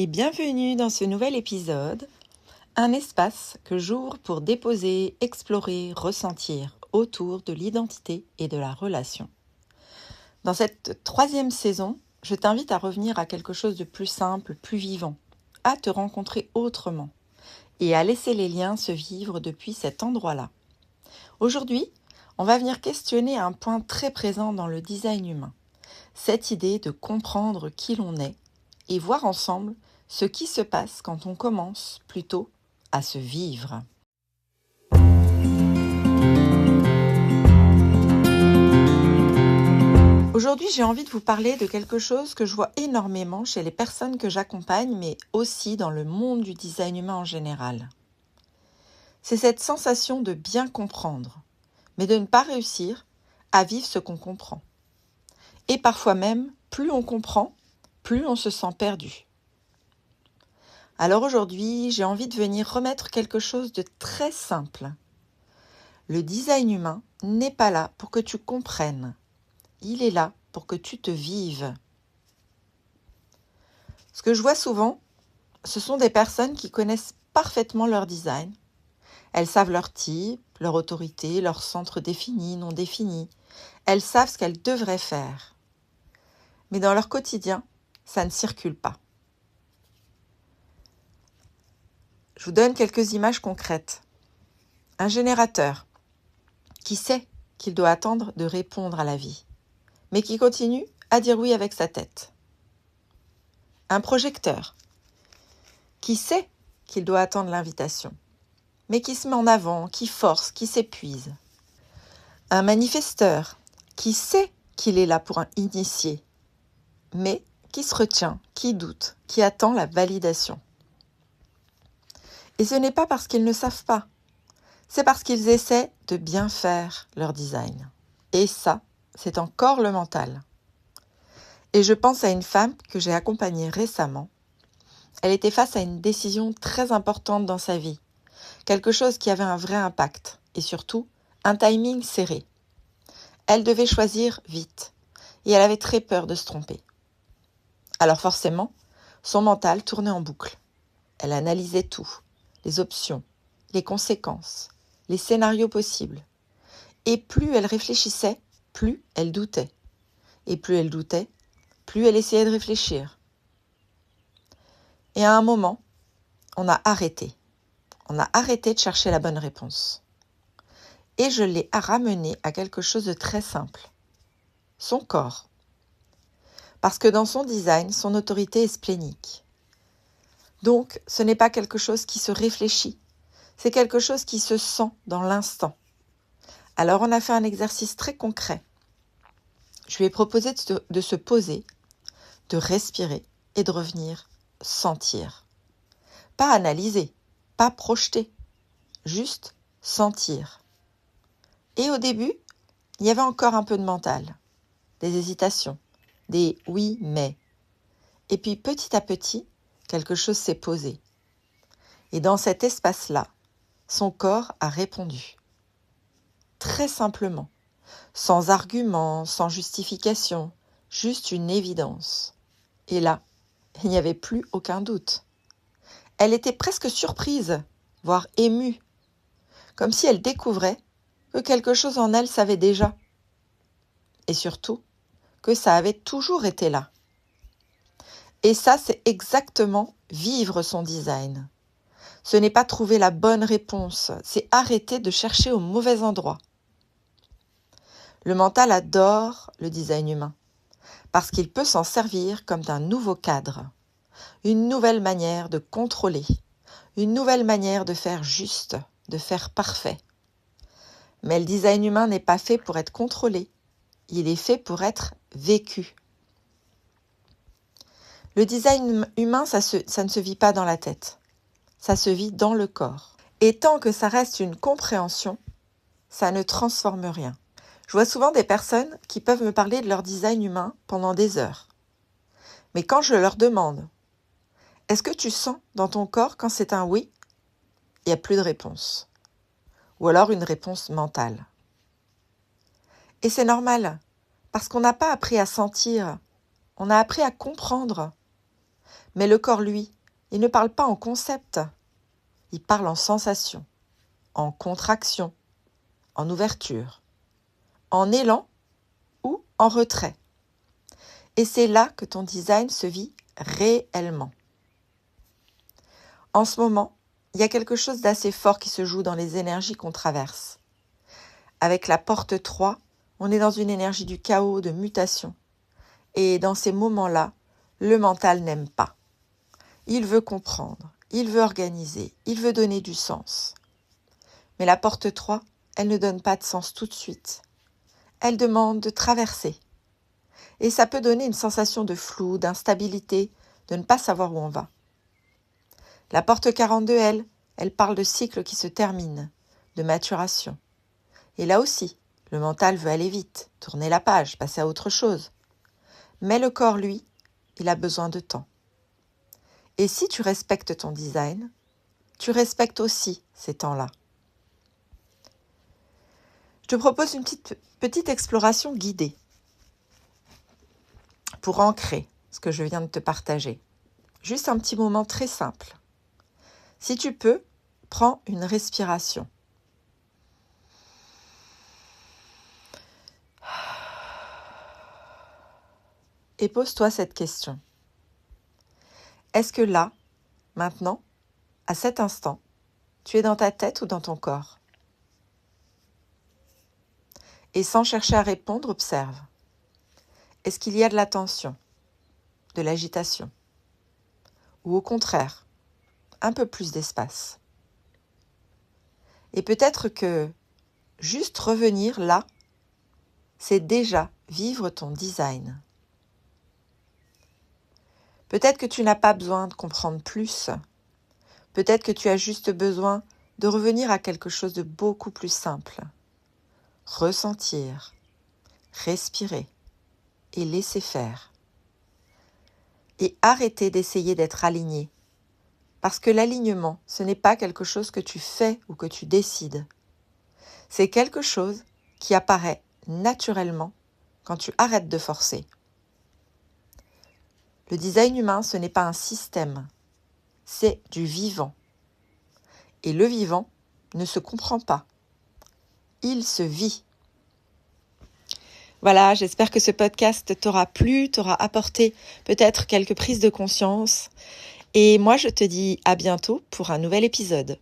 Et bienvenue dans ce nouvel épisode, un espace que j'ouvre pour déposer, explorer, ressentir autour de l'identité et de la relation. Dans cette 3e saison, je t'invite à revenir à quelque chose de plus simple, plus vivant, à te rencontrer autrement et à laisser les liens se vivre depuis cet endroit-là. Aujourd'hui, on va venir questionner un point très présent dans le design humain, cette idée de comprendre qui l'on est et voir ensemble ce qui se passe quand on commence plutôt à se vivre. Aujourd'hui, j'ai envie de vous parler de quelque chose que je vois énormément chez les personnes que j'accompagne, mais aussi dans le monde du design humain en général. C'est cette sensation de bien comprendre, mais de ne pas réussir à vivre ce qu'on comprend. Et parfois même, plus on comprend, plus on se sent perdu. Alors aujourd'hui, j'ai envie de venir remettre quelque chose de très simple. Le design humain n'est pas là pour que tu comprennes. Il est là pour que tu te vives. Ce que je vois souvent, ce sont des personnes qui connaissent parfaitement leur design. Elles savent leur type, leur autorité, leur centre défini, non défini. Elles savent ce qu'elles devraient faire. Mais dans leur quotidien, ça ne circule pas. Je vous donne quelques images concrètes. Un générateur qui sait qu'il doit attendre de répondre à la vie, mais qui continue à dire oui avec sa tête. Un projecteur qui sait qu'il doit attendre l'invitation, mais qui se met en avant, qui force, qui s'épuise. Un manifesteur qui sait qu'il est là pour initier, mais qui se retient, qui doute, qui attend la validation. Et ce n'est pas parce qu'ils ne savent pas, c'est parce qu'ils essaient de bien faire leur design. Et ça, c'est encore le mental. Et je pense à une femme que j'ai accompagnée récemment. Elle était face à une décision très importante dans sa vie. Quelque chose qui avait un vrai impact. Et surtout, un timing serré. Elle devait choisir vite. Et elle avait très peur de se tromper. Alors forcément, son mental tournait en boucle. Elle analysait tout. Les options, les conséquences, les scénarios possibles. Et plus elle réfléchissait, plus elle doutait. Et plus elle doutait, plus elle essayait de réfléchir. Et à un moment, on a arrêté. On a arrêté de chercher la bonne réponse. Et je l'ai ramené à quelque chose de très simple. Son corps. Parce que dans son design, son autorité est splénique. Donc, ce n'est pas quelque chose qui se réfléchit. C'est quelque chose qui se sent dans l'instant. Alors, on a fait un exercice très concret. Je lui ai proposé de se poser, de respirer et de revenir sentir. Pas analyser, pas projeter, juste sentir. Et au début, il y avait encore un peu de mental, des hésitations, des oui mais. Et puis petit à petit, quelque chose s'est posé. Et dans cet espace-là, son corps a répondu. Très simplement, sans argument, sans justification, juste une évidence. Et là, il n'y avait plus aucun doute. Elle était presque surprise, voire émue, comme si elle découvrait que quelque chose en elle savait déjà. Et surtout, que ça avait toujours été là. Et ça, c'est exactement vivre son design. Ce n'est pas trouver la bonne réponse, c'est arrêter de chercher au mauvais endroit. Le mental adore le design humain, parce qu'il peut s'en servir comme d'un nouveau cadre, une nouvelle manière de contrôler, une nouvelle manière de faire juste, de faire parfait. Mais le design humain n'est pas fait pour être contrôlé, il est fait pour être vécu. Le design humain, ça ne se vit pas dans la tête, ça se vit dans le corps. Et tant que ça reste une compréhension, ça ne transforme rien. Je vois souvent des personnes qui peuvent me parler de leur design humain pendant des heures. Mais quand je leur demande « Est-ce que tu sens dans ton corps quand c'est un oui ?» il n'y a plus de réponse. Ou alors une réponse mentale. Et c'est normal, parce qu'on n'a pas appris à sentir, on a appris à comprendre. Mais le corps, lui, il ne parle pas en concept. Il parle en sensation, en contraction, en ouverture, en élan ou en retrait. Et c'est là que ton design se vit réellement. En ce moment, il y a quelque chose d'assez fort qui se joue dans les énergies qu'on traverse. Avec la porte 3, on est dans une énergie du chaos, de mutation. Et dans ces moments-là, le mental n'aime pas. Il veut comprendre, il veut organiser, il veut donner du sens. Mais la porte 3, elle ne donne pas de sens tout de suite. Elle demande de traverser. Et ça peut donner une sensation de flou, d'instabilité, de ne pas savoir où on va. La porte 42, elle parle de cycles qui se terminent, de maturation. Et là aussi, le mental veut aller vite, tourner la page, passer à autre chose. Mais le corps, lui, il a besoin de temps. Et si tu respectes ton design, tu respectes aussi ces temps-là. Je te propose une petite exploration guidée pour ancrer ce que je viens de te partager. Juste un petit moment très simple. Si tu peux, prends une respiration. Et pose-toi cette question. Est-ce que là, maintenant, à cet instant, tu es dans ta tête ou dans ton corps? Et sans chercher à répondre, observe. Est-ce qu'il y a de la tension, de l'agitation? Ou au contraire, un peu plus d'espace? Et peut-être que juste revenir là, c'est déjà vivre ton design. Peut-être que tu n'as pas besoin de comprendre plus. Peut-être que tu as juste besoin de revenir à quelque chose de beaucoup plus simple. Ressentir, respirer et laisser faire. Et arrêter d'essayer d'être aligné. Parce que l'alignement, ce n'est pas quelque chose que tu fais ou que tu décides. C'est quelque chose qui apparaît naturellement quand tu arrêtes de forcer. Le design humain, ce n'est pas un système, c'est du vivant. Et le vivant ne se comprend pas, il se vit. Voilà, j'espère que ce podcast t'aura plu, t'aura apporté peut-être quelques prises de conscience. Et moi, je te dis à bientôt pour un nouvel épisode.